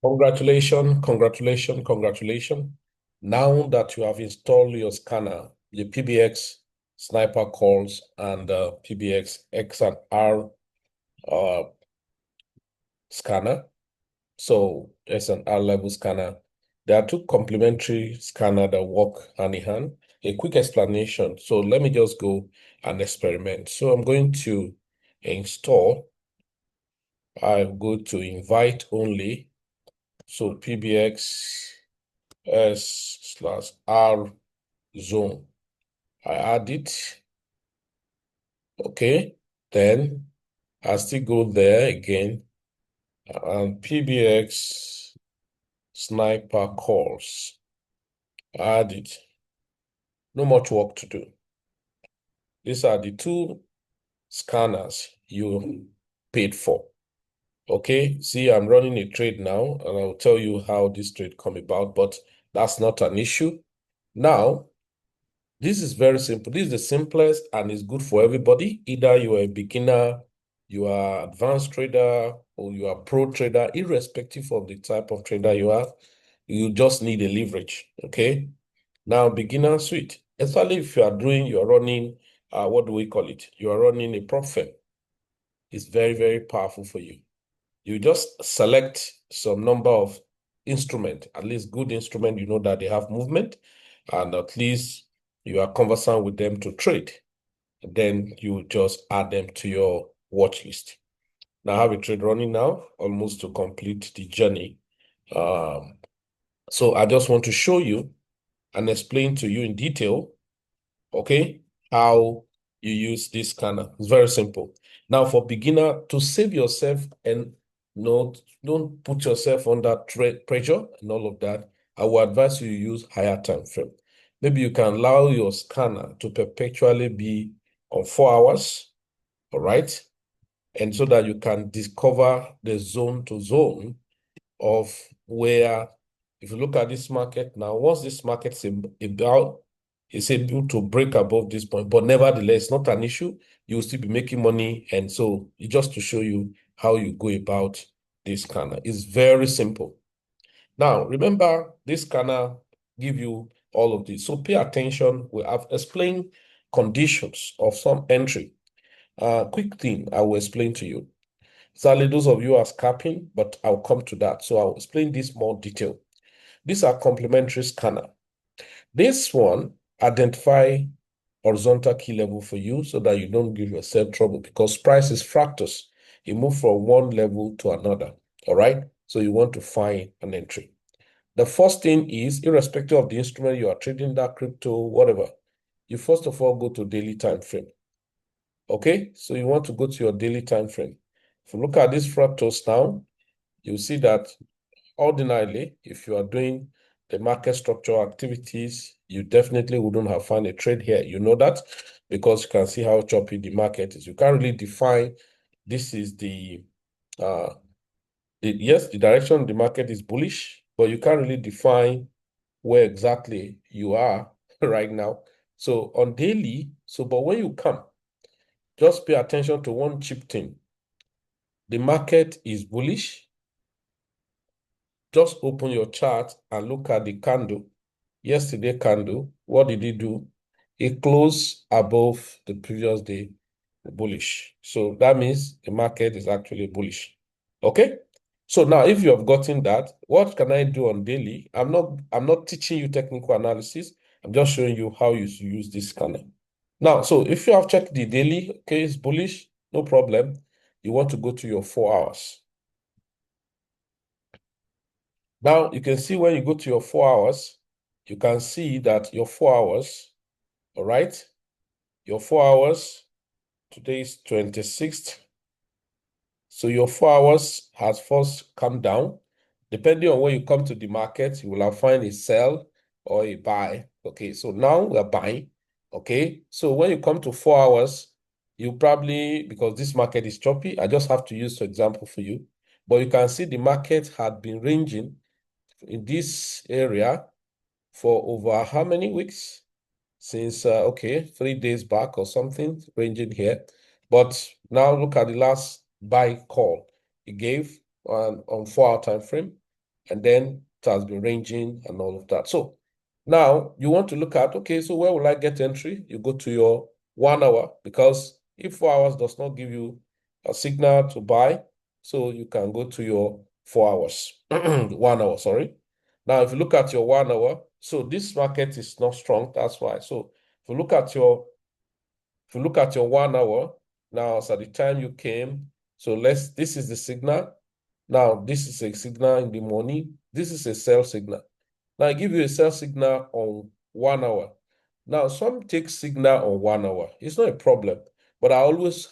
Congratulations, congratulations, congratulations. Now that you have installed your scanner, the PBX sniper calls and PBX X and R uh, scanner, so S and R level scanner, there are two complementary scanner that work hand in hand. A quick explanation. So let me just go and experiment. So I'm going to install. I'm going to invite only. So PBX S/R zone. I add it. Okay. Then I still go there again and PBX sniper calls. Add it. No much work to do. These are the two scanners you paid for. Okay. See, I'm running a trade now, and I'll tell you how this trade come about, but that's not an issue. Now, this is very simple. This is the simplest and it's good for everybody. Either you are a beginner, you are advanced trader, or you are pro trader, irrespective of the type of trader you are, you just need a leverage. Okay. Now, beginner suite, especially if you are running, what do we call it? You are running a prop firm. It's very, very powerful for you. You just select some number of instrument, at least good instrument, you know that they have movement, and at least you are conversant with them to trade. Then you just add them to your watch list. Now I have a trade running now, almost to complete the journey. So I just want to show you and explain to you in detail, okay, how you use this scanner. It's very simple. Now, for beginner, to save yourself and don't put yourself under pressure and all of that, I will advise you use higher time frame. Maybe you can allow your scanner to perpetually be on 4 hours, all right? And so that you can discover the zone to zone of where, if you look at this market now, once this market is able to break above this point, but nevertheless, it's not an issue. You will still be making money. And so just to show you how you go about this scanner. It's very simple. Now, remember, this scanner give you all of this. So pay attention. We have explained conditions of some entry. Quick thing I will explain to you. Sadly, those of you are scalping, but I'll come to that. So I'll explain this more detail. These are complementary scanner. This one identify horizontal key level for you so that you don't give yourself trouble because price is fractals. You move from one level to another. All right. So you want to find an entry. The first thing is, irrespective of the instrument you are trading, that crypto, whatever, you first of all go to daily time frame. Okay. So you want to go to your daily time frame. If you look at this fractals now, you see that ordinarily, if you are doing the market structure activities, you definitely wouldn't have found a trade here. You know that because you can see how choppy the market is. You can't really define this is yes, the direction of the market is bullish, but you can't really define where exactly you are right now. So on daily, but when you come, just pay attention to one cheap thing. The market is bullish. Just open your chart and look at the candle. Yesterday candle, what did it do? It closed above the previous day bullish. So that means the market is actually bullish. Okay? So now if you have gotten that, what can I do on daily? I'm not teaching you technical analysis. I'm just showing you how you use this scanner. Now, so if you have checked the daily, okay, it's bullish, no problem. You want to go to your 4 hours. Now, you can see when you go to your 4 hours, you can see that your 4 hours, all right, your 4 hours, today is 26th. So your 4 hours has first come down. Depending on when you come to the market, you will have find a sell or a buy. Okay, so now we are buying. Okay, so when you come to 4 hours, you probably, because this market is choppy, I just have to use the example for you. But you can see the market had been ranging in this area for over how many weeks? Since, okay, 3 days back or something, ranging here. But now look at the last buy call it gave on 4 hour time frame. and then it has been ranging and all of that. So now you want to look at, okay, so where will I get entry? You go to your 1 hour, because if 4 hours does not give you a signal to buy, so you can go to your 4 hours, 1 hour, sorry. Now, if you look at your 1 hour, so this market is not strong, that's why. So if you look at your 1 hour, now as at the time you came, so this is the signal. Now, this is a signal in the morning. This is a sell signal. Now, I give you a sell signal on 1 hour. Now, some take signal on 1 hour. It's not a problem, but I always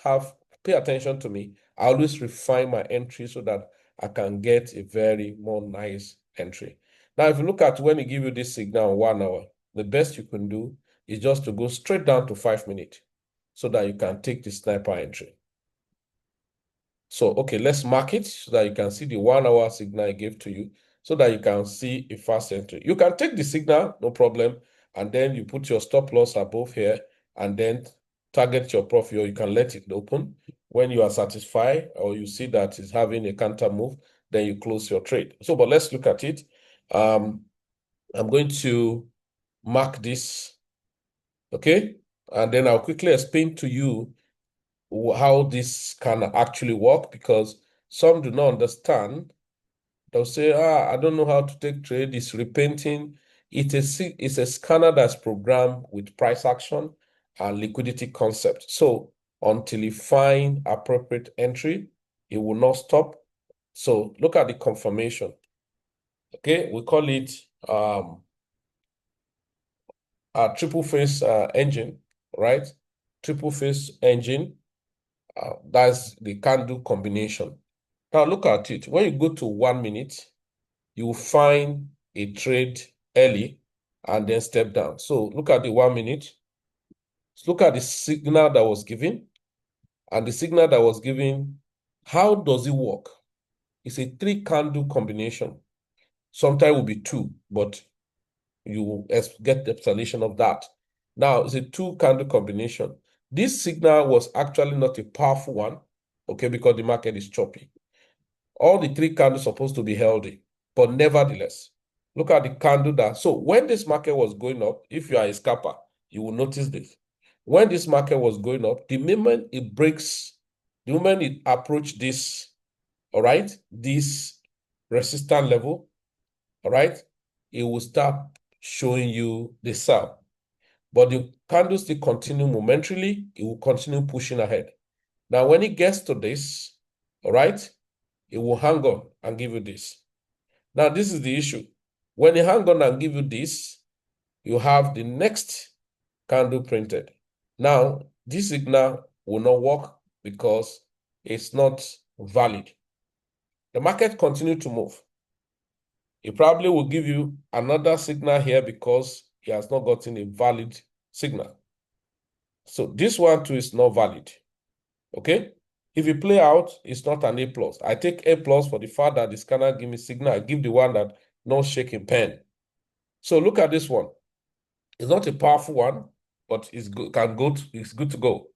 pay attention to me. I always refine my entry so that I can get a very more nice entry. Now, if you look at when you give you this signal on 1 hour, the best you can do is just to go straight down to 5 minutes so that you can take the sniper entry. So, okay, let's mark it so that you can see the 1 hour signal I gave to you so that you can see a fast entry. You can take the signal, no problem, and then you put your stop loss above here and then target your profit, or you can let it open. When you are satisfied or you see that it's having a counter move, then you close your trade. So, but let's look at it. I'm going to mark this, okay? And then I'll quickly explain to you how this can actually work, because some do not understand. They'll say, I don't know how to take trade. It's repainting. It's a scanner that's programmed with price action and liquidity concept. So until you find appropriate entry, it will not stop. So look at the confirmation. Okay, we call it a triple phase engine, right? Triple phase engine. That's the candle combination. Now look at it. When you go to 1 minute, you will find a trade early and then step down. So look at the 1 minute. Look at the signal that was given. And the signal that was given, how does it work? It's a 3 candle combination. Sometimes it will be 2, but you will get the explanation of that. Now, it's a 2 candle combination. This signal was actually not a powerful one, okay, because the market is choppy. All the 3 candles are supposed to be healthy, but nevertheless, look at the candle that. So when this market was going up, if you are a scalper, you will notice this. When this market was going up, the moment it breaks, the moment it approached this, all right, this resistance level, all right, it will start showing you the sell. But the candles still continue momentarily, it will continue pushing ahead. Now, when it gets to this, all right, it will hang on and give you this. Now, this is the issue. When you hang on and give you this, you have the next candle printed. Now, this signal will not work because it's not valid. The market continues to move. It probably will give you another signal here because he has not gotten a valid signal. So this one too is not valid. Okay? If you play out, it's not an A plus. I take A plus for the fact that the scanner give me signal. I give the one that no shaking pen. So look at this one. It's not a powerful one, but it's good, it's good to go.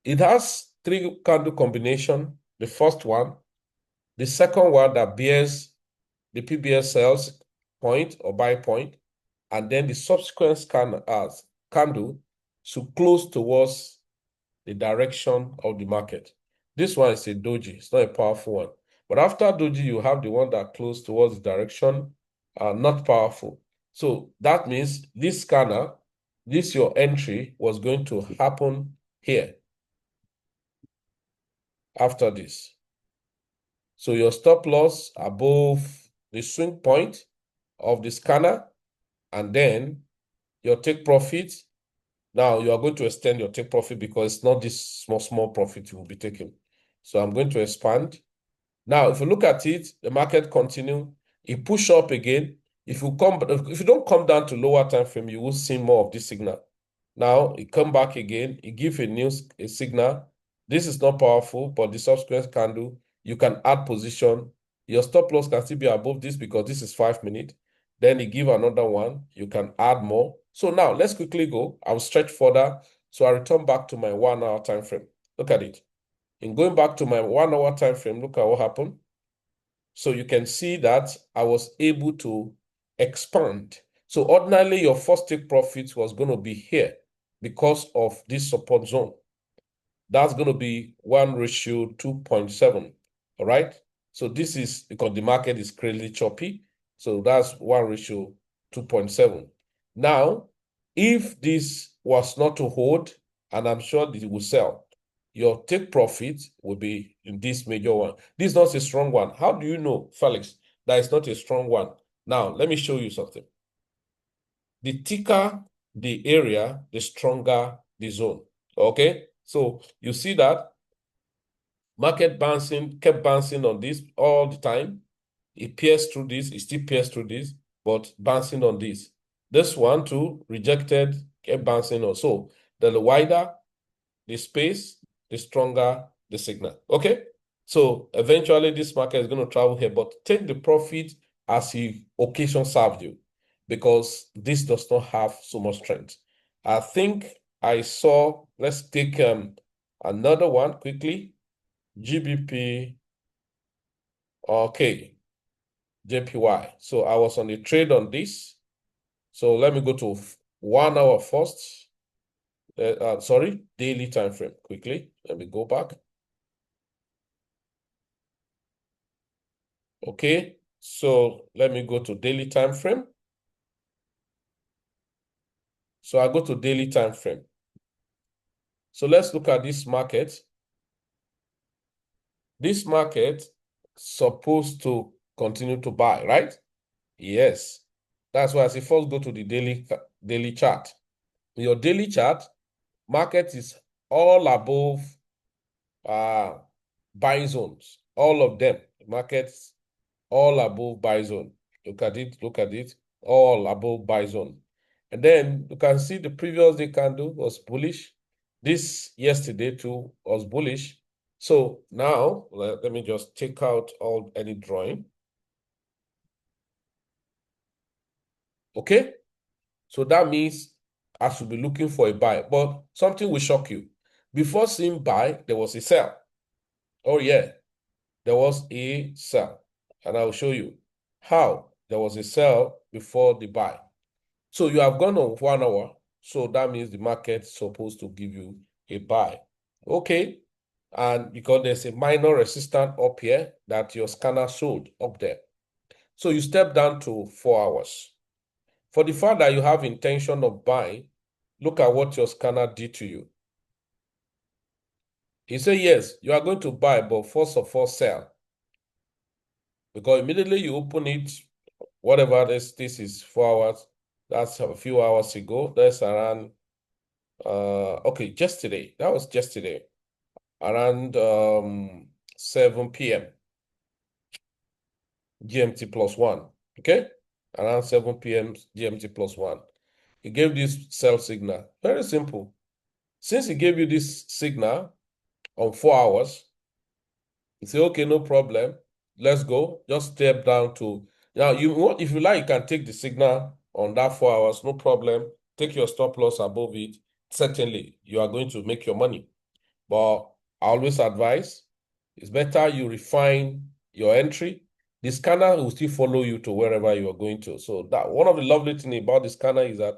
It has 3 candle combination. The first one, the second one that bears the PBX sales point or buy point, and then the subsequent candle should close towards the direction of the market. This one is a doji. It's not a powerful one. But after doji, you have the one that close towards the direction, not powerful. So that means this scanner, this your entry was going to happen here after this. So your stop loss above the swing point of the scanner, and then your take profit. Now you are going to extend your take profit because it's not this small profit you will be taking. So I'm going to expand. Now, if you look at it, the market continue, it push up again. If you don't come down to lower time frame, you will see more of this signal. Now it come back again, it give a signal. This is not powerful, but the subsequent candle, you can add position. Your stop loss can still be above this because this is 5 minutes. Then it give another one, you can add more. So now let's quickly go. I'll stretch further. So I return back to my 1 hour time frame. Look at it. In going back to my 1 hour time frame, look at what happened. So you can see that I was able to expand. So ordinarily, your first take profit was going to be here because of this support zone. That's going to be 1:2.7. All right. So this is because the market is crazy choppy. So that's 1:2.7. Now, if this was not to hold, and I'm sure it will sell, your take profit will be in this major one. This is not a strong one. How do you know, Felix, that it's not a strong one? Now, let me show you something. The thicker the area, the stronger the zone. Okay? So you see that market bouncing, kept bouncing on this all the time. It pierced through this, it still pierced through this, but bouncing on this. This one too, rejected, kept bouncing on. So the wider the space, the stronger the signal. Okay? So eventually this market is going to travel here, but take the profit as the occasion served you because this does not have so much strength. I think I saw, let's take another one quickly. GBP, okay, JPY. So I was on the trade on this. So let me go to 1 hour first. Sorry, daily time frame quickly. Let me go back. Okay, so let me go to daily time frame. So I go to daily time frame. So let's look at this market. This market supposed to continue to buy, right? Yes. That's why I say first go to the daily chart. Your daily chart, market is all above buying zones. All of them. Markets all above buy zone. Look at it, all above buy zone. And then you can see the previous day candle was bullish. This yesterday too was bullish. So now let me just take out all any drawing. Okay. So that means I should be looking for a buy, but something will shock you. Before seeing buy, there was a sell. Oh yeah, there was a sell. And I'll show you how there was a sell before the buy. So you have gone on 1 hour. So that means the market's supposed to give you a buy. Okay. And because there's a minor resistance up here that your scanner showed up there. So you step down to 4 hours. For the fact that you have intention of buying, look at what your scanner did to you. He said, yes, you are going to buy, but first of all, sell. Because immediately you open it, whatever this is 4 hours, that's a few hours ago. That's around okay, yesterday. That was yesterday. Around 7 p.m. GMT plus 1. Okay? Around 7 p.m. GMT plus 1. He gave this sell signal. Very simple. Since he gave you this signal on 4 hours, he said, okay, no problem. Let's go. Just step down to now. You want, if you like, you can take the signal on that 4 hours, no problem. Take your stop loss above it. Certainly, you are going to make your money. But I always advise it's better you refine your entry. The scanner will still follow you to wherever you are going to. So that one of the lovely things about the scanner is that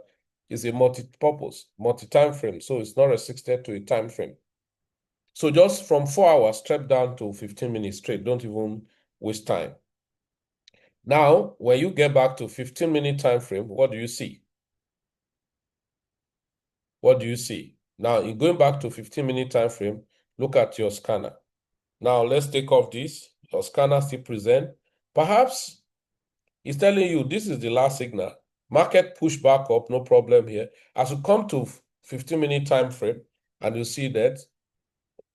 it's a multi-purpose, multi-time frame. So it's not restricted to a time frame. So just from 4 hours, step down to 15 minutes straight. Don't even waste time. Now, when you get back to 15-minute time frame, what do you see? What do you see? Now, in going back to 15-minute time frame, look at your scanner. Now, let's take off this. Your scanner still present. Perhaps it's telling you this is the last signal. Market push back up, no problem here. As you come to 15-minute time frame, and you see that,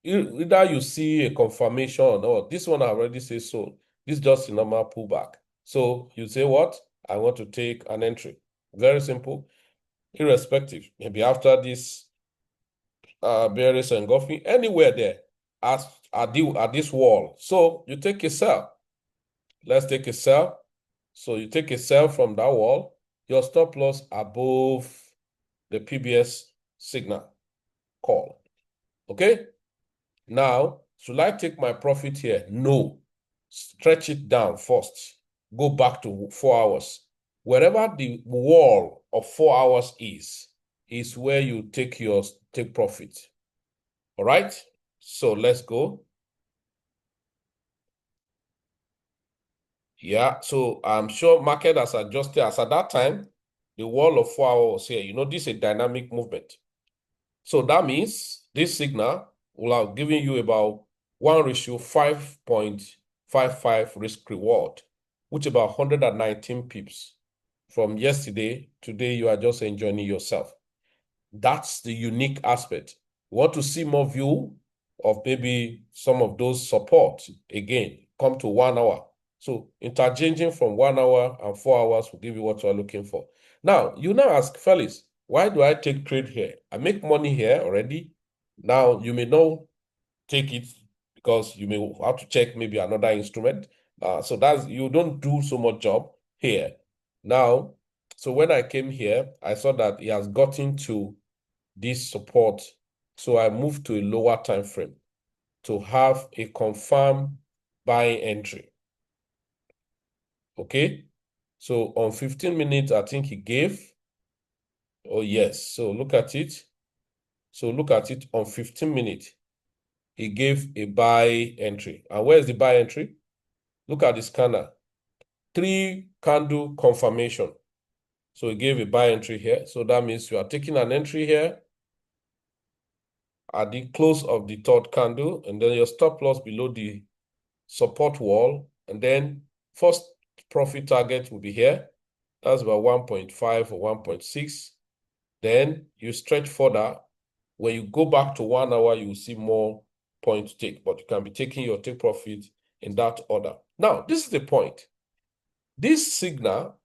either you see a confirmation or this one I already say so. This is just a normal pullback. So you say what? I want to take an entry. Very simple, irrespective. Maybe after this bearish engulfing, anywhere there at this wall. So you take a sell. Let's take a sell. So you take a sell from that wall. Your stop loss above the PBX signal call. Okay? Now, should I take my profit here? No. stretch it down first, go back to 4 hours. Wherever the wall of 4 hours is where you take profit. All right, so let's go. Yeah, so I'm sure market has adjusted. As at that time, the wall of 4 hours was here. You know, this is a dynamic movement. So that means this signal will have given you about 1:5.55 risk reward, which about 119 pips. From yesterday, today you are just enjoying yourself. That's the unique aspect. Want to see more view of maybe some of those support again, come to 1 hour. So interchanging from 1 hour and 4 hours will give you what you're looking for. Now, you now ask, Felix, why do I take trade here? I make money here already. Now, you may not take it because you may have to check maybe another instrument. So that's, you don't do so much job here. Now, so when I came here, I saw that he has gotten to this support. So I moved to a lower time frame to have a confirmed buying entry. Okay. So on 15 minutes, I think he gave. Oh, yes. So look at it. So look at it on 15 minutes. He gave a buy entry. And where's the buy entry? Look at the scanner. 3 candle confirmation. So he gave a buy entry here. So that means you are taking an entry here at the close of the 3rd candle, and then your stop loss below the support wall, and then first profit target will be here. That's about 1.5 or 1.6. Then you stretch further. When you go back to 1 hour, you will see more point to take, but you can be taking your take profit in that order. Now, this is the point. This signal,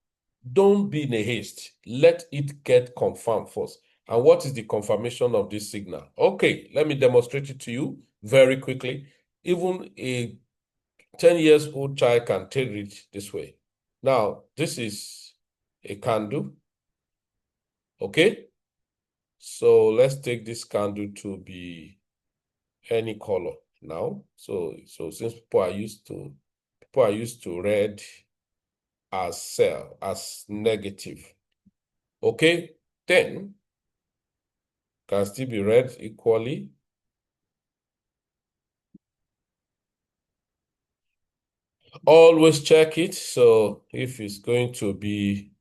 don't be in a haste. Let it get confirmed first. And what is the confirmation of this signal? Okay, let me demonstrate it to you very quickly. Even a 10 years old child can trade it this way. Now, this is a candle. Okay. So let's take this candle to be any color now. So since people are used to red as sell, as negative. Okay, then can still be red equally. Always check it. So if it's going to be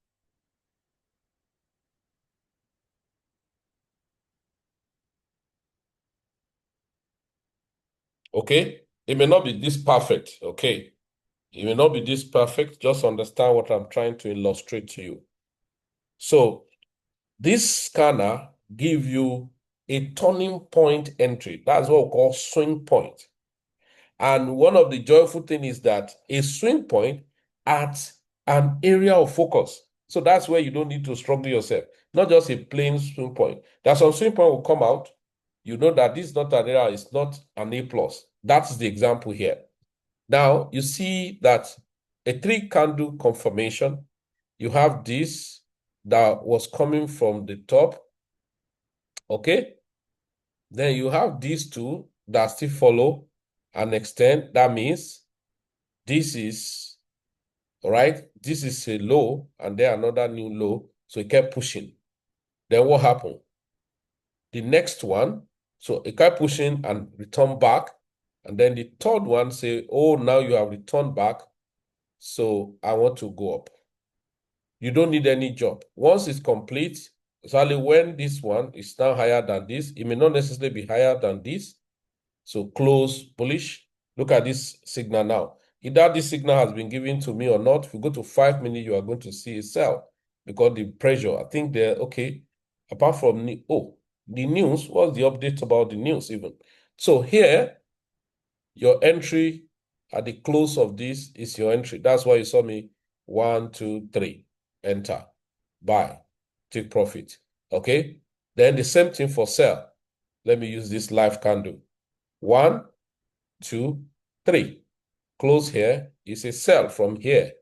okay, it may not be this perfect. Okay, it may not be this perfect. Just understand what I'm trying to illustrate to you. So this scanner give you a turning point entry. That's what we call swing point. And one of the joyful things is that a swing point at an area of focus. So that's where you don't need to struggle yourself. Not just a plain swing point. There's some swing point will come out. You know that this is not an area, it's not an A+. That's the example here. Now, you see that a 3 candle confirmation, you have this that was coming from the top, okay? Then you have these 2 that still follow and extend. That means this is, all right, this is a low and then another new low. So it kept pushing. Then what happened? The next one, so it kept pushing and returned back. And then the 3rd one say, oh, now you have returned back. So I want to go up. You don't need any job. Once it's complete, especially when this one is now higher than this, it may not necessarily be higher than this. So close bullish. Look at this signal now. Either this signal has been given to me or not. If you go to 5 minutes, you are going to see a sell because the pressure, I think they're okay. Apart from, the news, what's the update about the news even? So here, your entry at the close of this is your entry. That's why you saw me 1, 2, 3, enter, buy, take profit. Okay. Then the same thing for sell. Let me use this live candle. 1, 2, 3. Close here is a sell from here,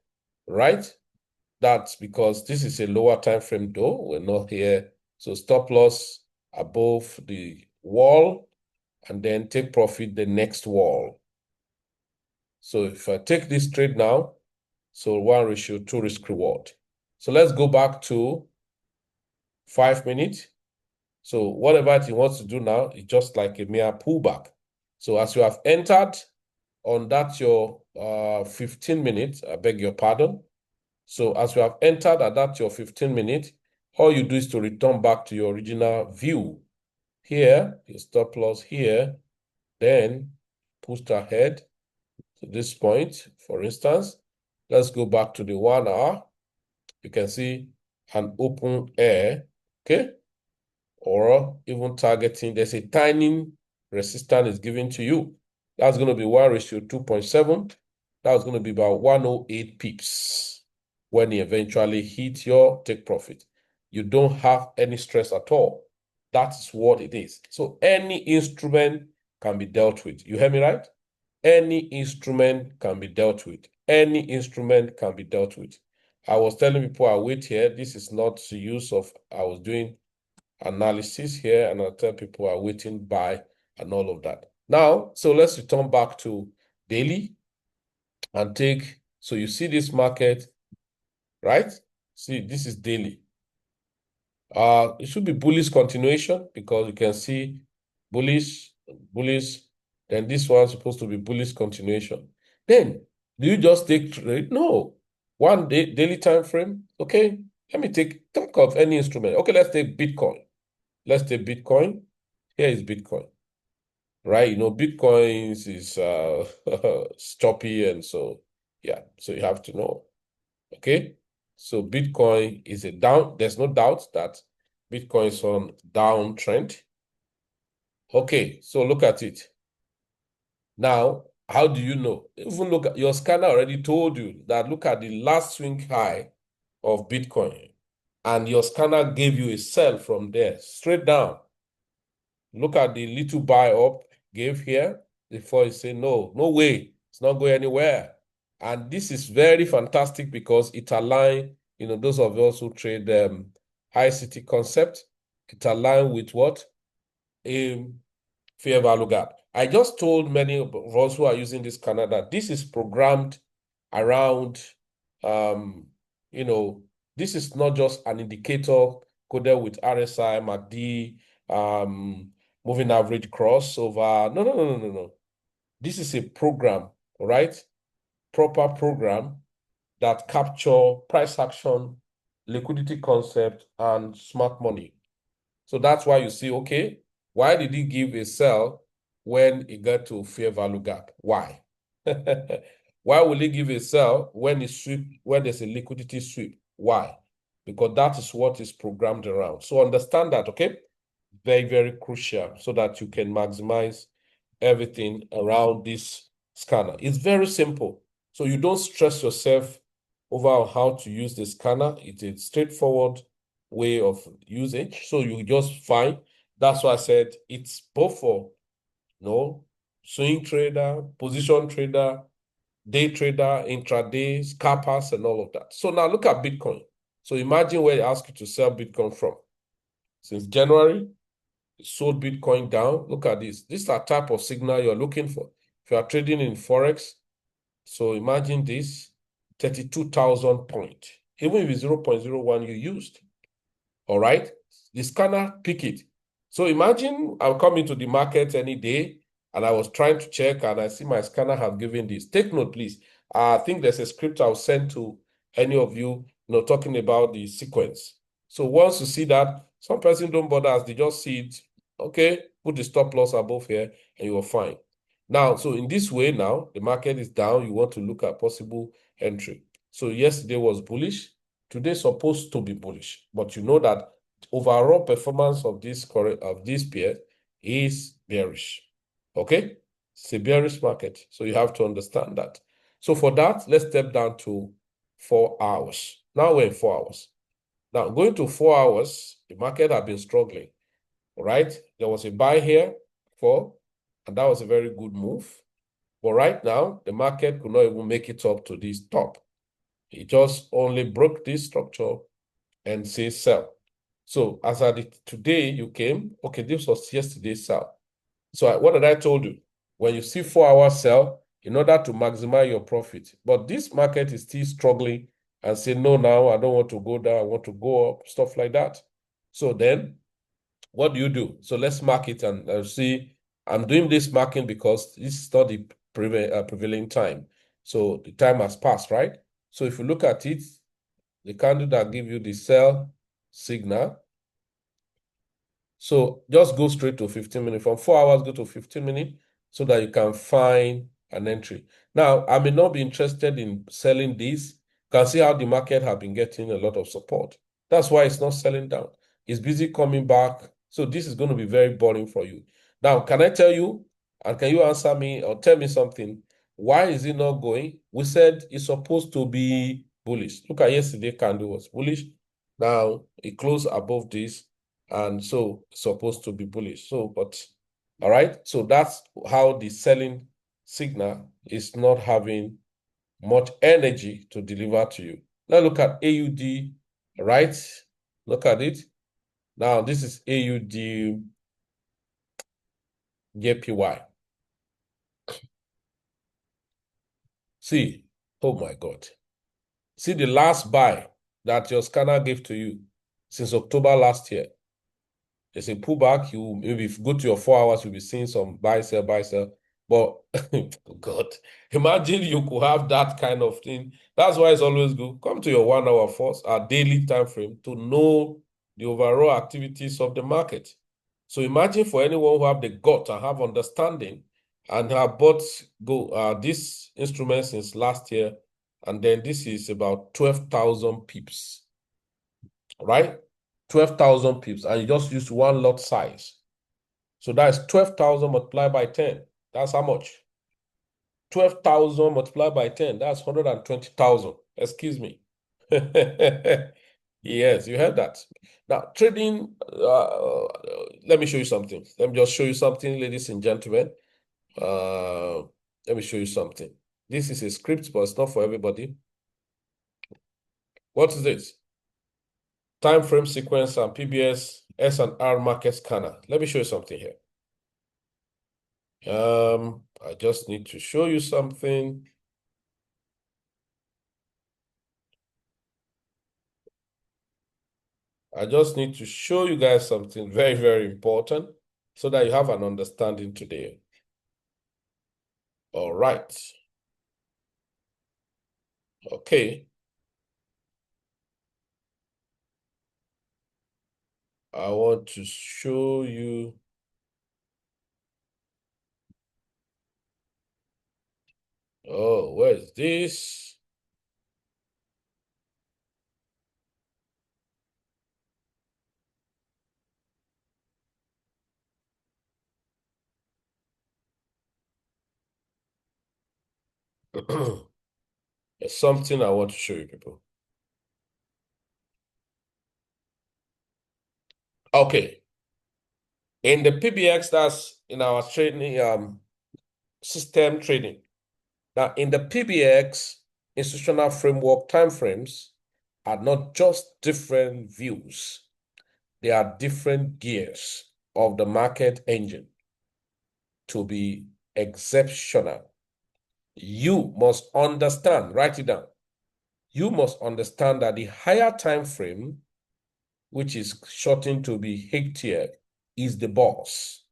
right? That's because this is a lower time frame though. We're not here. So stop loss above the wall and then take profit the next wall. So if I take this trade now, so 1:2 risk reward. So let's go back to 5 minutes. So whatever he wants to do now is just like a mere pullback. So as you have entered on that your 15 minutes, I beg your pardon. So as you have entered at that your 15 minutes, all you do is to return back to your original view. Here, your stop loss here, then push ahead to this point. For instance, let's go back to the 1 hour. You can see an open air, okay? Or even targeting, there's a tiny resistance is given to you. That's going to be 1:2.7. That's going to be about 108 pips when you eventually hit your take profit. You don't have any stress at all. That's what it is. So any instrument can be dealt with. You hear me right? Any instrument can be dealt with. Any instrument can be dealt with. I was telling people I wait here. This is not the use of, I was doing analysis here, and I'll tell people are waiting by and all of that. Now, so let's return back to daily and take, so you see this market, right? See, this is daily. It should be bullish continuation because you can see bullish, bullish, then this one's supposed to be bullish continuation. Then, do you just take trade? No. One day, daily time frame, okay? Let me talk of any instrument. Okay, let's take Bitcoin. Let's take Bitcoin. Here is Bitcoin, right? You know, Bitcoins is choppy, and so yeah, so you have to know. Okay, so Bitcoin is a down. There's no doubt that Bitcoin is on downtrend. Okay, so look at it. Now, how do you know? Even look at your scanner already told you that look at the last swing high of Bitcoin, and your scanner gave you a sell from there straight down. Look at the little buy up gave here before you say, no, no way, it's not going anywhere. And this is very fantastic because it aligns, those of us who trade high city concept, it aligns with what? A fair value gap. I just told many of us who are using this scanner that this is programmed around, this is not just an indicator coded with RSI, MACD, moving average crossover. No, no, no, no, no, no. This is a program, all right? Proper program that capture price action, liquidity concept, and smart money. So that's why you see, okay, why did he give a sell when it got to fair value gap? Why? Why will he give a sell when there's a liquidity sweep? Why? Because that is what is programmed around. So understand that, okay? Very, very crucial so that you can maximize everything around this scanner. It's very simple. So you don't stress yourself over how to use the scanner. It's a straightforward way of usage. So you just find. That's why I said it's both for swing trader, position trader, day trader, intraday, scalpers, and all of that. So now look at Bitcoin. So imagine where they ask you to sell Bitcoin from. Since January, sold Bitcoin down. Look at this. This is the type of signal you're looking for. If you are trading in Forex, so imagine this, 32,000 point. Even if it's 0.01 you used, all right? The scanner pick it. So imagine I'm coming to the market any day and I was trying to check and I see my scanner have given this. Take note, please. I think there's a script I'll send to any of you, talking about the sequence. So once you see that, some person don't bother as they just see it. Okay, put the stop loss above here and you're fine. Now, so in this way now, the market is down. You want to look at possible entry. So yesterday was bullish. Today supposed to be bullish. But you know that overall performance of this pair is bearish. Okay? It's a bearish market. So you have to understand that. So for that, let's step down to 4 hours. Now we're in 4 hours. Now, going to 4 hours, the market has been struggling. All right? There was a buy here and that was a very good move. But right now, the market could not even make it up to this top. It just only broke this structure and say sell. So as at today you came, okay, this was yesterday's sell. So what did I told you? When you see 4 hour sell, in order to maximize your profit. But this market is still struggling and say, no, now I don't want to go down, I want to go up, stuff like that. So then what do you do? So let's mark it and see. I'm doing this marking because this is not the prevailing time. So the time has passed, right? So if you look at it, the candle that give you the sell signal. So just go straight to 15 minutes. From 4 hours, go to 15 minutes so that you can find an entry. Now, I may not be interested in selling this. You can see how the market have been getting a lot of support. That's why it's not selling down. It's busy coming back. So this is going to be very boring for you. Now, can I tell you, and can you answer me or tell me something? Why is it not going? We said it's supposed to be bullish. Look at yesterday candle was bullish. Now it closed above this, and so it's supposed to be bullish. So, but all right. So that's how the selling signal is not having much energy to deliver to you. Now look at AUD, right? Look at it. Now this is AUD JPY. See, oh my God. See the last buy that your scanner gave to you since October last year. There's a pullback. You maybe if you go to your 4 hours, you'll be seeing some buy, sell, buy, sell. But God, imagine you could have that kind of thing. That's why it's always good. Come to your 1 hour first, our daily time frame to know the overall activities of the market. So imagine for anyone who have the gut and have understanding and have bought this instrument since last year, and then this is about 12,000 pips, right? 12,000 pips, and you just use one lot size. So that's 12,000 multiplied by 10. That's how much? 12,000 multiplied by 10. That's 120,000. Excuse me. Yes, you heard that. Now, trading, let me show you something. Let me just show you something, ladies and gentlemen. Let me show you something. This is a script, but it's not for everybody. What is this? Time frame sequence and PBS S&R market scanner. Let me show you something here. I just need to show you something. I just need to show you guys something very, very important so that you have an understanding today. All right. Okay. I want to show you. Oh, where's this? There's something I want to show you people. Okay. In the PBX, that's in our training, system trading. Now, in the PBX, institutional framework timeframes are not just different views. They are different gears of the market engine to be exceptional. You must understand, write it down. You must understand that the higher time frame, which is shortened to be HTF, is the boss.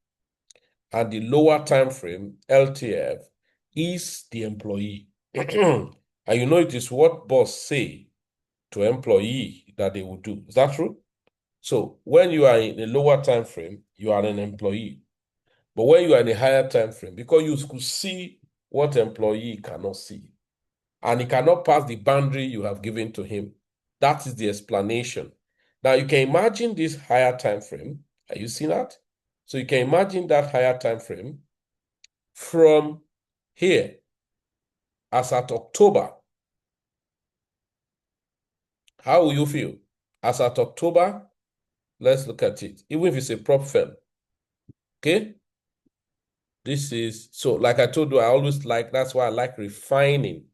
And the lower time frame, LTF, is the employee. And you know it is what boss say to employee that they will do. Is that true? So when you are in a lower time frame, you are an employee. But when you are in a higher time frame, because you could see what employee cannot see, and he cannot pass the boundary you have given to him. That is the explanation. Now you can imagine this higher time frame. Are you seeing that? So you can imagine that higher time frame from here as at October. How will you feel? As at October, let's look at it. Even if it's a prop firm, okay? This is, so like I told you, I always like, that's why I like refining.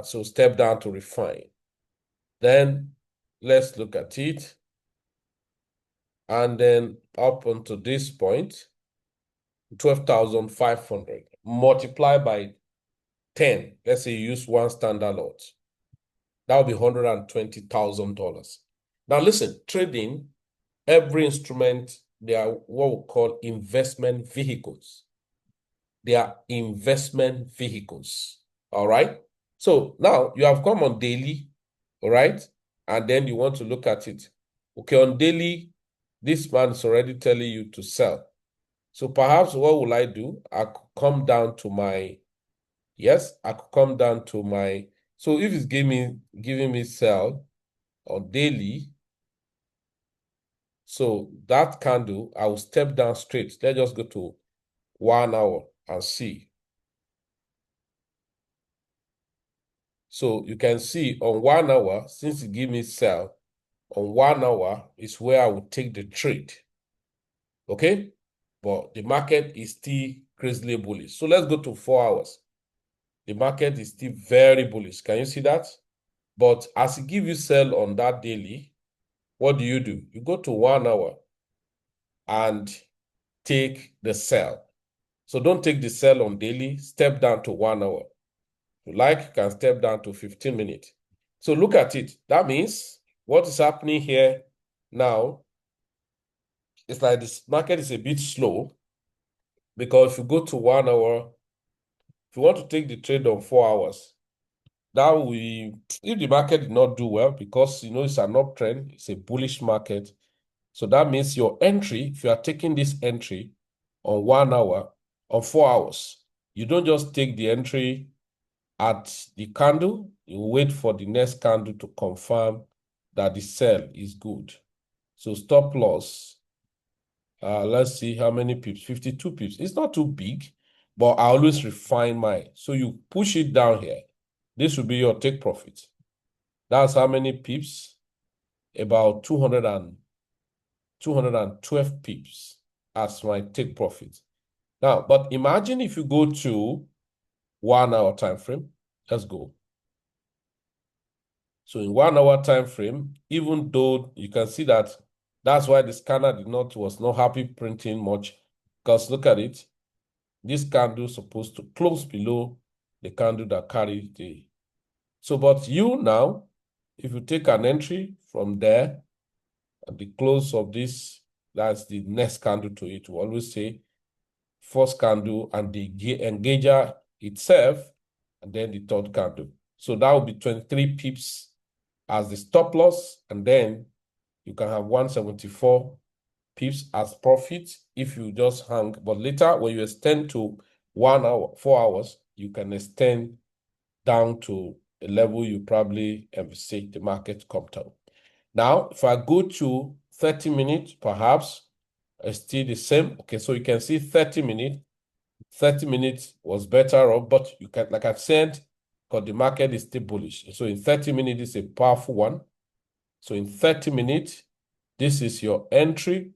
So step down to refine. Then let's look at it. And then up until this point, 12,500. Multiply by 10, let's say you use one standard lot, that would be $120,000. Now listen, trading, every instrument, they are what we call investment vehicles. They are investment vehicles. All right. So now you have come on daily, all right, and then you want to look at it. Okay, on daily, this man is already telling you to sell. So perhaps what will I do? I could come down to my, yes, I could come down to my, so if it's giving me sell on daily, so that candle, I will step down straight. Let's just go to 1 hour and see. So you can see on 1 hour, since it give me sell, on 1 hour is where I will take the trade. Okay? But the market is still crazily bullish. So let's go to 4 hours. The market is still very bullish. Can you see that? But as it give you sell on that daily, what do? You go to 1 hour and take the sell. So don't take the sell on daily, step down to 1 hour. If you like, you can step down to 15 minutes. So look at it. That means what is happening here now, it's like this market is a bit slow, because if you go to 1 hour, if you want to take the trade on 4 hours, that will, if the market did not do well, because it's an uptrend, it's a bullish market. So that means your entry, if you are taking this entry on 1 hour, on 4 hours, you don't just take the entry at the candle, you wait for the next candle to confirm that the sell is good. So stop loss, let's see how many pips, 52 pips. It's not too big, but I always refine mine. So you push it down here. This will be your take profit. That's how many pips? About 212 pips as my take profit. Now, but imagine if you go to 1 hour time frame. Let's go. So in 1 hour time frame, even though you can see that that's why the scanner was not happy printing much, because look at it. This candle is supposed to close below the candle that carries the. So, but you now, if you take an entry from there, at the close of this, that's the next candle to it. We always say first candle and the engager itself, and then the third candle. So that will be 23 pips as the stop loss, and then you can have 174 pips as profit if you just hang. But later, when you extend to 1 hour, 4 hours, you can extend down to a level you probably see the market come down. Now, if I go to 30 minutes, perhaps it's still the same. Okay, so you can see 30 minutes. 30 minutes was better off, but you can, like I've said, because the market is still bullish. So in 30 minutes, it's a powerful one. So in 30 minutes, this is your entry.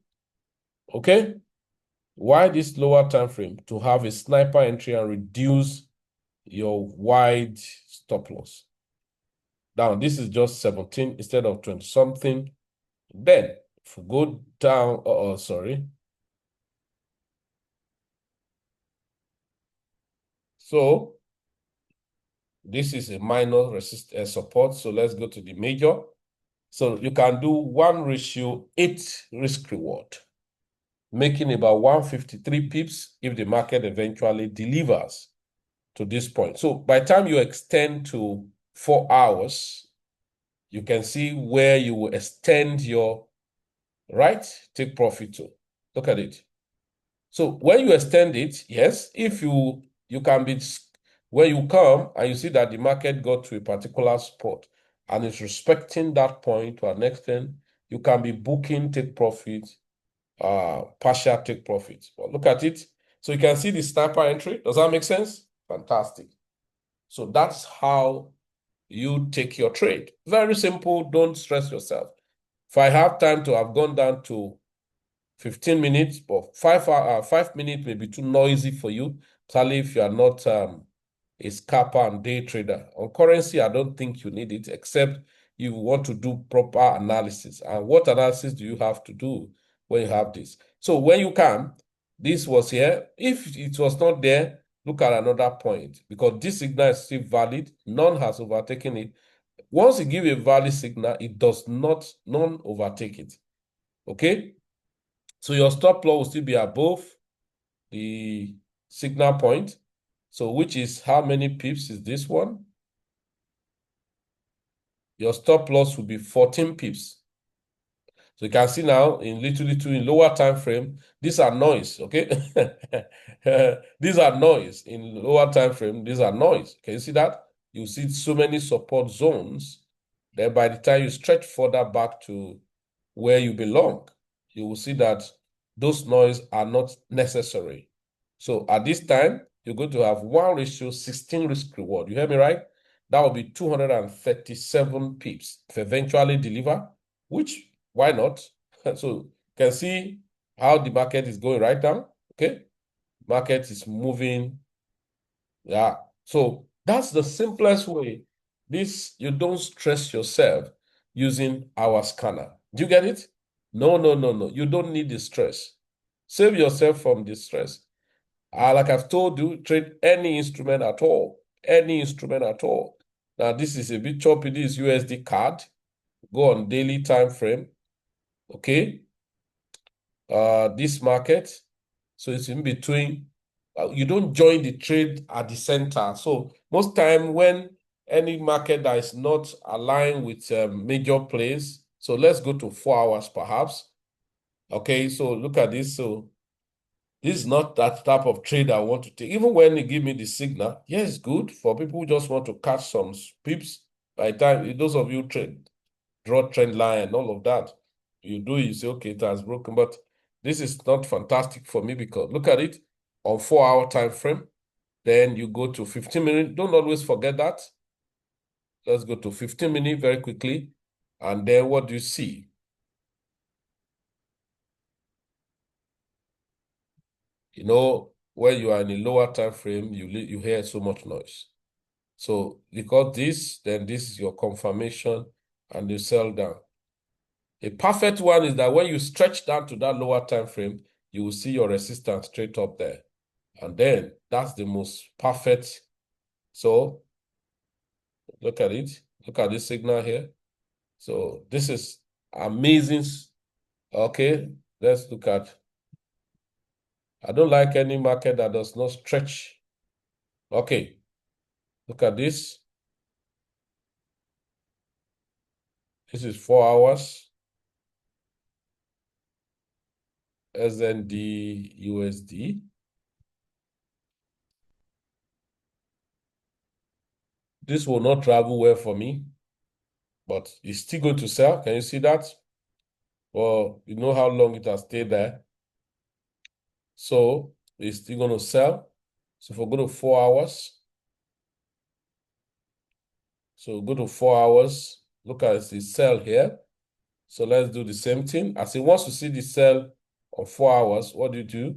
Okay? Why this lower time frame? To have a sniper entry and reduce your wide stop loss. Now, this is just 17 instead of 20 something. Then, if we go down, sorry. So, this is a minor support. So let's go to the major. So you can do 1:8 risk reward, making about 153 pips if the market eventually delivers to this point. So by the time you extend to 4 hours, you can see where you will extend your take profit to. Look at it. So when you extend it, yes, if you can be, when you come and you see that the market got to a particular spot and is respecting that point to an extent, you can be booking take profit, partial take profit. But look at it. So you can see the sniper entry. Does that make sense? Fantastic. So that's how you take your trade. Very simple. Don't stress yourself. If I have time to have gone down to 15 minutes, but 5 minutes may be too noisy for you, especially if you are not a scalper and day trader. On currency, I don't think you need it, except you want to do proper analysis. And what analysis do you have to do when you have this? So when you can, this was here. If it was not there, look at another point, because this signal is still valid. None has overtaken it. Once you give a valid signal, it does not, none overtake it. Okay? So your stop loss will still be above the signal point. So which is how many pips is this one? Your stop loss will be 14 pips. So you can see now in in lower time frame, these are noise, okay? These are noise in lower time frame. These are noise. Can you see that? You see so many support zones. Then by the time you stretch further back to where you belong, you will see that those noise are not necessary. So at this time, you're going to have 1:16 risk reward. You hear me right? That will be 237 pips if eventually deliver, which why not? So you can see how the market is going right now. Okay. Market is moving. Yeah. So that's the simplest way. This, you don't stress yourself using our scanner. Do you get it? No, no, no, no. You don't need the stress. Save yourself from the stress. Like I've told you, trade any instrument at all. Any instrument at all. Now, this is a bit choppy. This USD card. Go on daily time frame. Okay. This market. So it's in between. You don't join the trade at the center. So most time when any market that is not aligned with major plays, so let's go to 4 hours perhaps. Okay, so look at this. So this is not that type of trade I want to take. Even when they give me the signal, yes, good for people who just want to catch some pips. By the time those of you draw trend line and all of that, you do, you say, okay, it has broken. But this is not fantastic for me because look at it on 4 hour time frame. Then you go to 15 minutes. Don't always forget that. Let's go to 15 minutes very quickly. And then what do you see? You know, when you are in a lower time frame, you hear so much noise. So because this, then this is your confirmation and you sell down. A perfect one is that when you stretch down to that lower time frame, you will see your resistance straight up there. And then that's the most perfect. So look at it. Look at this signal here. So this is amazing. Okay, let's look at. I don't like any market that does not stretch. Okay, look at this. This is 4 hours. SND USD. This will not travel well for me, but it's still going to sell. Can you see that? Well, you know how long it has stayed there. So it's still going to sell. So if we go to 4 hours, so go to 4 hours, look at the sell here. So let's do the same thing. As it wants to see the sell on 4 hours, what do?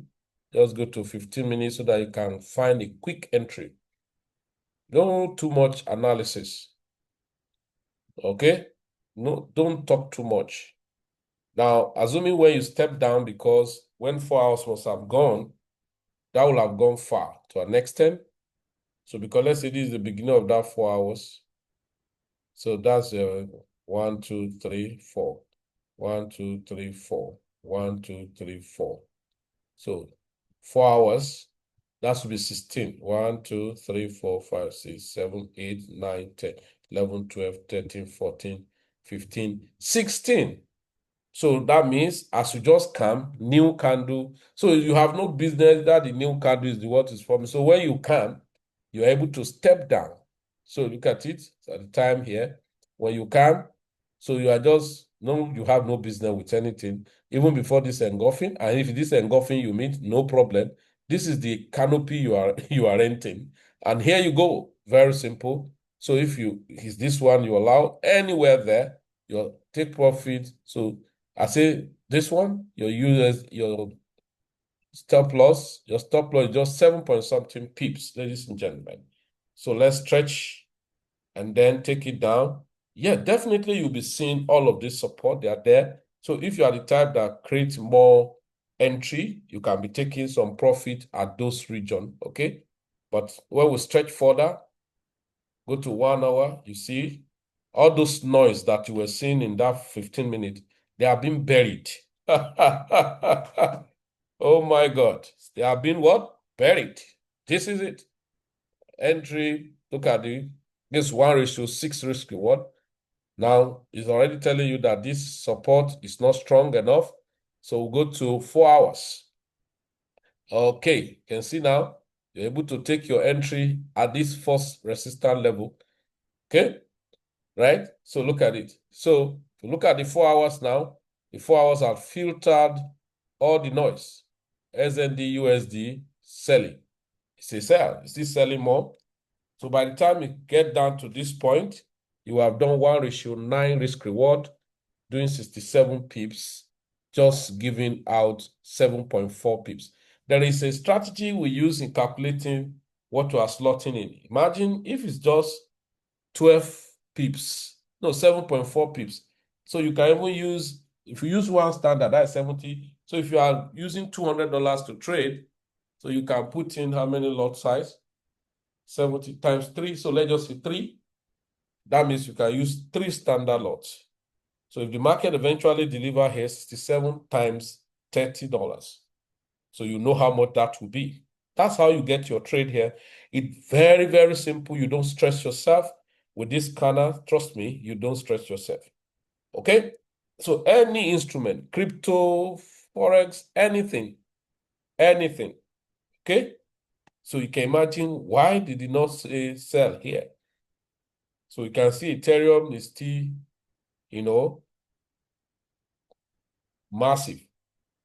Just go to 15 minutes so that you can find a quick entry. Don't too much analysis. Okay? No, don't talk too much. Now, assuming when you step down, because when 4 hours must have gone, that will have gone far to an extent. So because let's say this is the beginning of that 4 hours. So that's 1, 2, 3, 4. 1, 2, 3, 4. 1, 2, 3, 4. So 4 hours, that should be 16. 1, 2, 3, 4, 5, 6, 7, 8, 9, 10, 11, 12, 13, 14, 15, 16. So that means as you just come, new candle. So you have no business that the new candle is the what is forming. So when you come, you're able to step down. So look at it at the time here. When you come, so you are just, no, you have no business with anything, even before this engulfing. And if this engulfing you meet, no problem. This is the canopy you are you are renting. And here you go. Very simple. So if is this one you allow anywhere there, you take profit. So I say this one, your stop loss is just 7 point something pips, ladies and gentlemen. So let's stretch and then take it down. Yeah, definitely you'll be seeing all of this support. They are there. So if you are the type that creates more entry, you can be taking some profit at those region. Okay. But when we stretch further, go to 1 hour, you see all those noise that you were seeing in that 15 minutes, they are being buried. Oh my God. They are being what? Buried. This is it. Entry, look at this 1:6 risk reward. Now, it's already telling you that this support is not strong enough. So we'll go to 4 hours. Okay, you can see now, you're able to take your entry at this first resistance level. Okay, right? So look at it. So if you look at the 4 hours now, the 4 hours have filtered all the noise. SND, USD, selling. It's a sell. It's still selling more. So by the time you get down to this point, you have done 1:9 risk reward, doing 67 pips, just giving out 7.4 pips. There is a strategy we use in calculating what we are slotting in. Imagine if it's just 12 pips, no, 7.4 pips. So you can even use, if you use one standard, that's 70. So if you are using $200 to trade, so you can put in how many lot size? 70 times 3. So let's just say 3. That means you can use 3 standard lots. So if the market eventually deliver here 67 times $30, so you know how much that will be. That's how you get your trade here. It's very, very simple. You don't stress yourself. With this scanner, trust me, you don't stress yourself. Okay? So any instrument, crypto, forex, anything. Okay? So you can imagine why did it not say sell here? So you can see Ethereum is still, massive.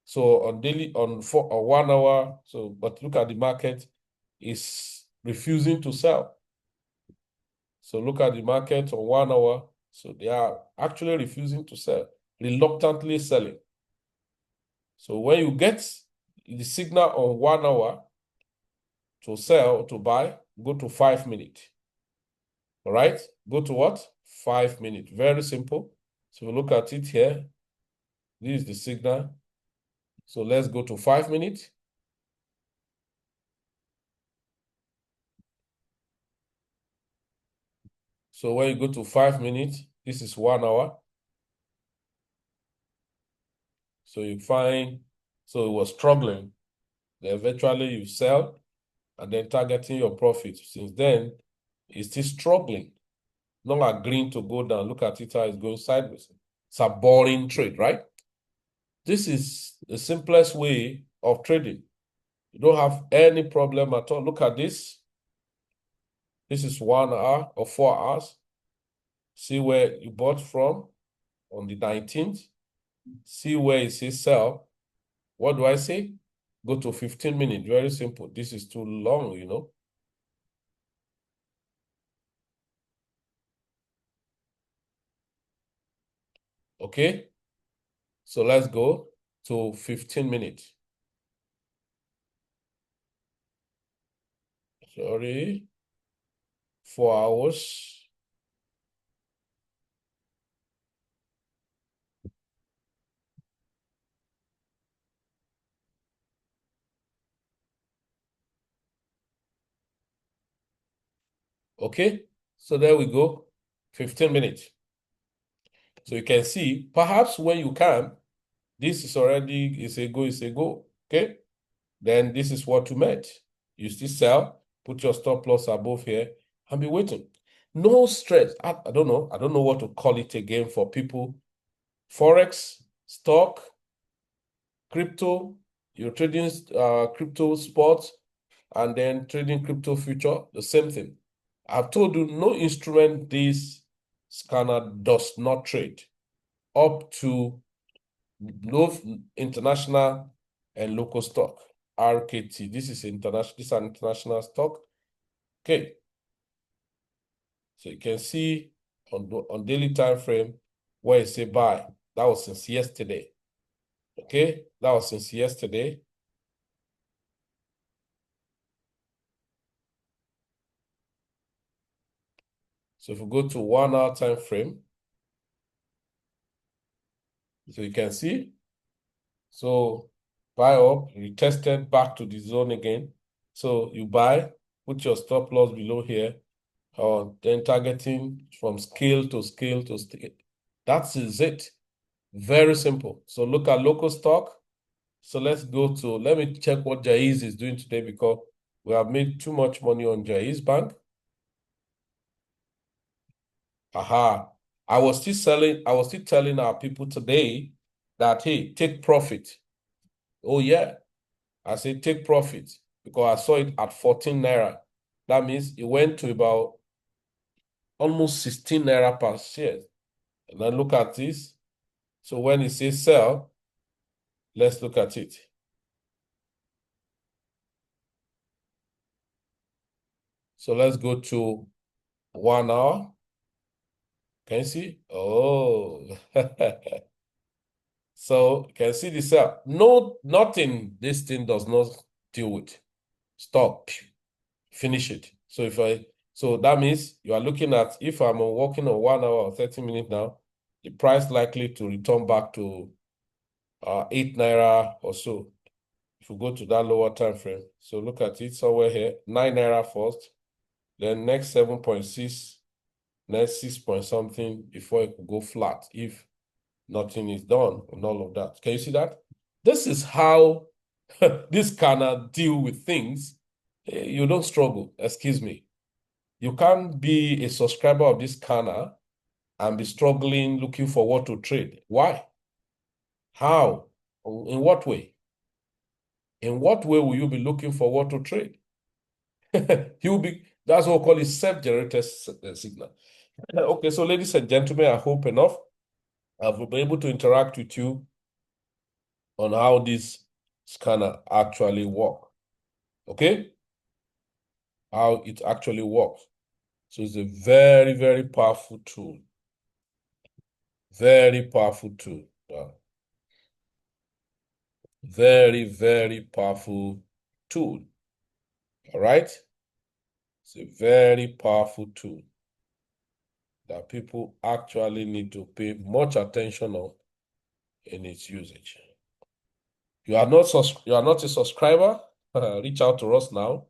So on daily, on 1 hour, but look at the market, is refusing to sell. So look at the market on 1 hour. So they are actually refusing to sell, reluctantly selling. So when you get the signal on 1 hour to sell, to buy, go to 5 minutes. All right? Go to what? 5 minutes. Very simple. So look at it here. This is the signal. So let's go to 5 minutes. So when you go to 5 minutes, this is 1 hour. So you find, so it was struggling. Then eventually you sell and then targeting your profit. Since then, it's still struggling, not agreeing to go down. Look at it how it's going sideways. It's a boring trade, right? This is the simplest way of trading. You don't have any problem at all. Look at this. This is 1 hour or 4 hours. See where you bought from on the 19th. See where it says sell. What do I say? Go to 15 minutes. Very simple. This is too long. Okay. So let's go to 15 minutes. Sorry. 4 hours. Okay. So there we go. 15 minutes. So you can see, perhaps when you can, this is already, is a go. Okay. Then this is what you met. You still sell, put your stop loss above here and be waiting. No stress. I don't know. I don't know what to call it again for people. Forex, stock, crypto, you're trading crypto spots and then trading crypto future, the same thing. I've told you no instrument this scanner does not trade up to both international and local stock. RKT. This is international, this is an international stock. Okay. So you can see on daily time frame where it say buy. That was since yesterday. Okay, that was since yesterday. So if we go to 1 hour time frame, so you can see. So buy up, retested back to the zone again. So you buy, Put your stop loss below here. Then targeting from scale to scale to scale. That is it. Very simple. So look at local stock. So let's go to, let me check what Jaiz is doing today because we have made too much money on Jaiz Bank. Aha. I was still telling our people today that, hey, take profit. Oh, yeah. I said, take profit because I saw it at 14 Naira. That means it went to about almost 16 Naira per share. And then look at this. So when it says sell, let's look at it. So let's go to 1 hour. Can you see? Oh. So can you see the sell? No, nothing this thing does not deal with. Stop. Finish it. So that means you are looking at, if I'm working on 1 hour or 30 minutes now, the price likely to return back to 8 Naira or so. If we go to that lower time frame. So look at it somewhere here, 9 Naira first, then next 7.6, next 6 point something before it could go flat if nothing is done and all of that. Can you see that? This is how this can deal with things. You don't struggle, excuse me. You can't be a subscriber of this canal and be struggling looking for what to trade. Why? How? In what way? In what way will you be looking for what to trade? You'll be, that's what we call it self-generated signal. Okay, so ladies and gentlemen, I hope enough. I've been able to interact with you on how this scanner actually works. Okay? How it actually works. So it's a very, very powerful tool. Very powerful tool. Very, very powerful tool. All right? It's a very powerful tool that people actually need to pay much attention on in its usage. You are not a subscriber? Reach out to us now.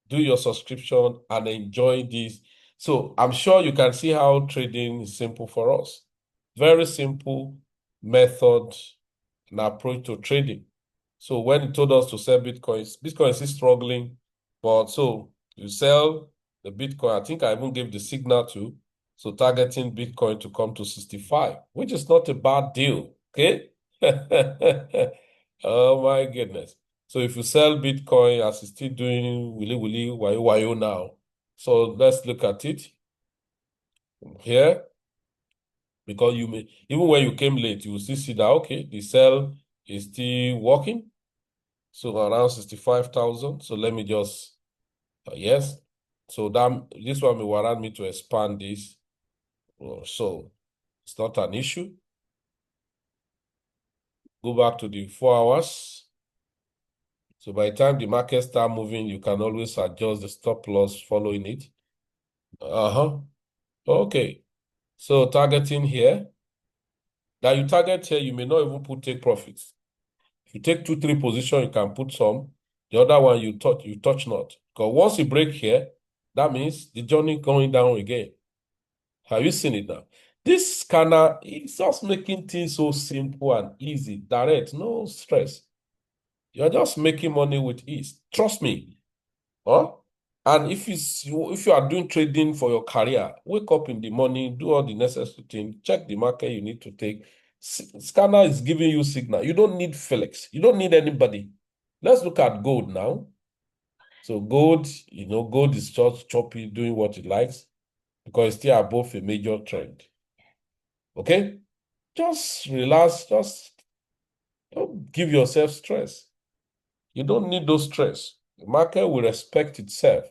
Do your subscription and enjoy this. So I'm sure you can see how trading is simple for us. Very simple method and approach to trading. So when he told us to sell Bitcoins, Bitcoin is still struggling. But so you sell the Bitcoin. I think I even gave the signal to. So targeting Bitcoin to come to 65, which is not a bad deal. Okay. Oh my goodness. So if you sell Bitcoin as it's still doing willy wayo now. So let's look at it here. Because you may, even when you came late, you will still see that, okay, the sell is still working. So around 65,000. So let me just, yes. So that this one will warrant me to expand this. So it's not an issue. Go back to the 4 hours. So by the time the market start moving, you can always adjust the stop loss following it. Okay. So targeting here. Now you target here, you may not even put take profits. If you take 2, 3 positions, you can put some. The other one you touch not. Because once you break here, that means the journey going down again. Have you seen it now? This scanner is just making things so simple and easy, direct, no stress. You're just making money with ease. Trust me. Huh? And if you are doing trading for your career, wake up in the morning, do all the necessary things, check the market you need to take. Scanner is giving you signal. You don't need Felix. You don't need anybody. Let's look at gold now. So gold, gold is just choppy, doing what it likes because it's still above a major trend. Okay? Just relax. Just don't give yourself stress. You don't need those stress. The market will respect itself,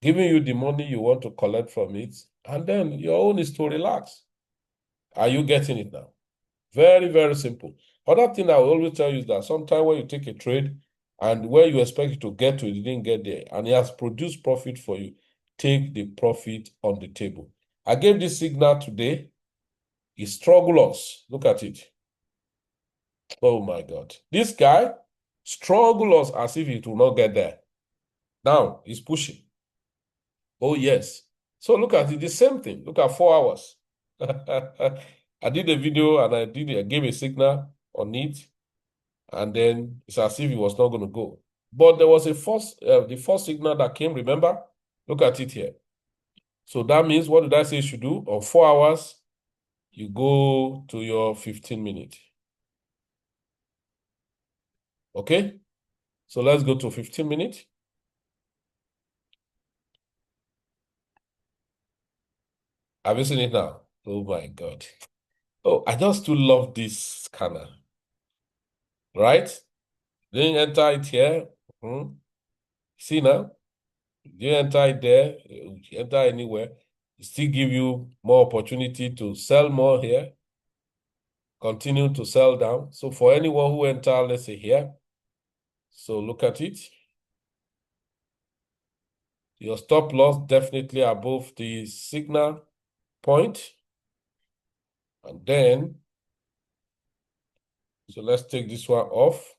giving you the money you want to collect from it, and then your own is to relax. Are you getting it now? Very, very simple. Other thing I will always tell you is that sometimes when you take a trade and where you expect it to get to, it didn't get there, and it has produced profit for you, take the profit on the table. I gave this signal today. It's struggle us. Look at it. Oh my God. This guy struggle us as if it will not get there. Now he's pushing. Oh, yes. So look at it, the same thing. Look at 4 hours. I did a video and I gave a signal on it, and then it's as if it was not going to go. But there was the first signal that came, remember? Look at it here. So that means, what did I say you should do? On 4 hours, you go to your 15 minutes. Okay? So let's go to 15 minutes. Have you seen it now? Oh my God. Oh, I just too love this scanner. Right? Then enter it here. See now? You enter it there, you enter anywhere, it still give you more opportunity to sell more here, continue to sell down. So for anyone who enter, let's say here, so look at it. Your stop loss definitely above the signal point. And then, so let's take this one off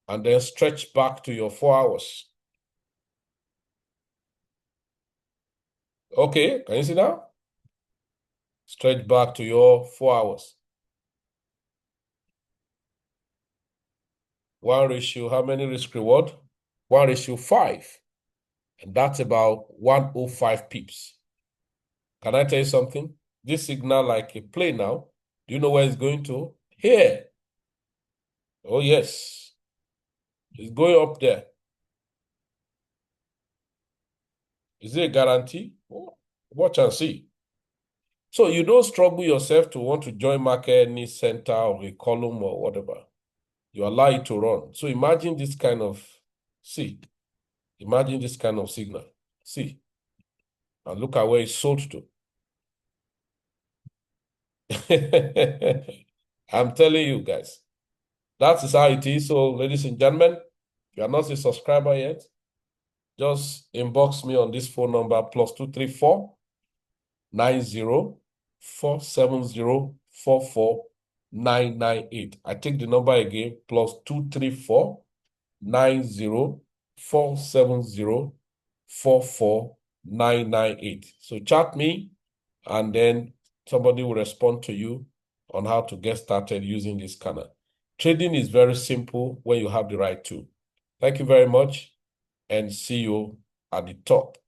and then stretch back to your 4 hours. Okay, can you see now? Stretch back to your 4 hours. 1 ratio, how many risk reward? 1:5. And that's about 105 pips. Can I tell you something? This signal like a plane now. Do you know where it's going to? Here. Oh, yes. It's going up there. Is it a guarantee? Oh, watch and see. So you don't struggle yourself to want to join market any center or a column or whatever. You allow it to run. So imagine this kind of, see, imagine this kind of signal. See, and look at where it's sold to. I'm telling you guys, that is how it is. So, ladies and gentlemen, if you are not a subscriber yet, just inbox me on this phone number +234 90 470 44998. I take the number again, +234 90 470 44998. So chat me, and then somebody will respond to you on how to get started using this scanner. Trading is very simple when you have the right tool. Thank you very much, and see you at the top.